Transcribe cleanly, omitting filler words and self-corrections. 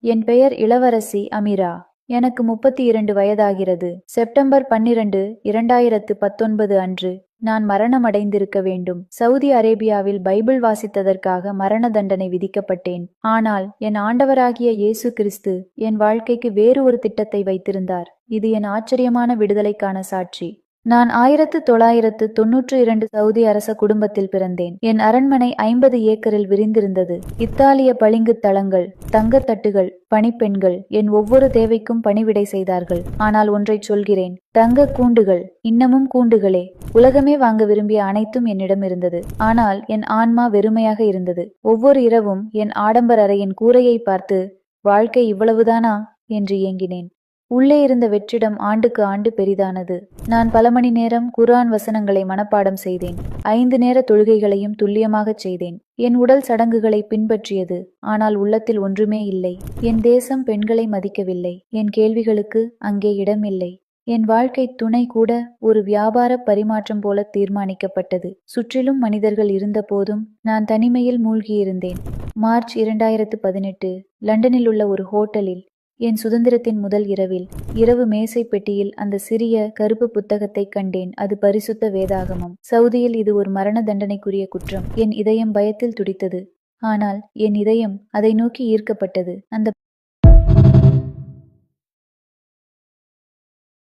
என் பெயர் இளவரசி அமீரா. எனக்கு 32 வயதாகிறது. செப்டம்பர் 12, 2019 அன்று நான் மரணமடைந்திருக்க வேண்டும். சவுதி அரேபியாவில் பைபிள் வாசித்ததற்காக மரண தண்டனை விதிக்கப்பட்டேன். ஆனால் என் ஆண்டவராகிய இயேசு கிறிஸ்து என் வாழ்க்கைக்கு வேறு ஒரு திட்டத்தை வைத்திருந்தார். இது என் ஆச்சரியமான விடுதலைக்கான சாட்சி. நான் 1992 சவுதி அரச குடும்பத்தில் பிறந்தேன். என் அரண்மனை 50 ஏக்கரில் விரிந்திருந்தது. இத்தாலிய பளிங்கு தளங்கள், தங்கத்தட்டுகள், பணிப்பெண்கள் என் ஒவ்வொரு தேவைக்கும் பணிவிடை செய்தார்கள். ஆனால் ஒன்றைச் சொல்கிறேன், தங்க கூண்டுகள் இன்னமும் கூண்டுகளே. உலகமே வாங்க விரும்பிய அனைத்தும் என்னிடம் இருந்தது. ஆனால் என் ஆன்மா வெறுமையாக இருந்தது. ஒவ்வொரு இரவும் என் ஆடம்பர அறையின் கூரையை பார்த்து, வாழ்க்கை இவ்வளவுதானா என்று ஏங்கினேன். உள்ளே இருந்த வெற்றிடம் ஆண்டுக்கு ஆண்டு பெரிதானது. நான் பல மணி நேரம் குர்ஆன் வசனங்களை மனப்பாடம் செய்தேன். 5 நேர தொழுகைகளையும் துல்லியமாகச் செய்தேன். என் உடல் சடங்குகளை பின்பற்றியது. ஆனால் உள்ளத்தில் ஒன்றுமே இல்லை. என் தேசம் பெண்களை மதிக்கவில்லை. என் கேள்விகளுக்கு அங்கே இடமில்லை. என் வாழ்க்கை துணை கூட ஒரு வியாபார பரிமாற்றம் போல தீர்மானிக்கப்பட்டது. சுற்றிலும் மனிதர்கள் இருந்த போதும் நான் தனிமையில் மூழ்கியிருந்தேன். மார்ச் 2018 லண்டனில் உள்ள ஒரு ஹோட்டலில் என் சுதந்திரத்தின் முதல் இரவில் இரவு மேசை பெட்டியில் அந்த சிறிய கருப்பு புத்தகத்தை கண்டேன். அது பரிசுத்த வேதாகமம். சவுதியில் இது ஒரு மரண தண்டனைக்குரிய குற்றம். என் இதயம் பயத்தில் துடித்தது. ஆனால் என் இதயம் அதை நோக்கி ஈர்க்கப்பட்டது. அந்த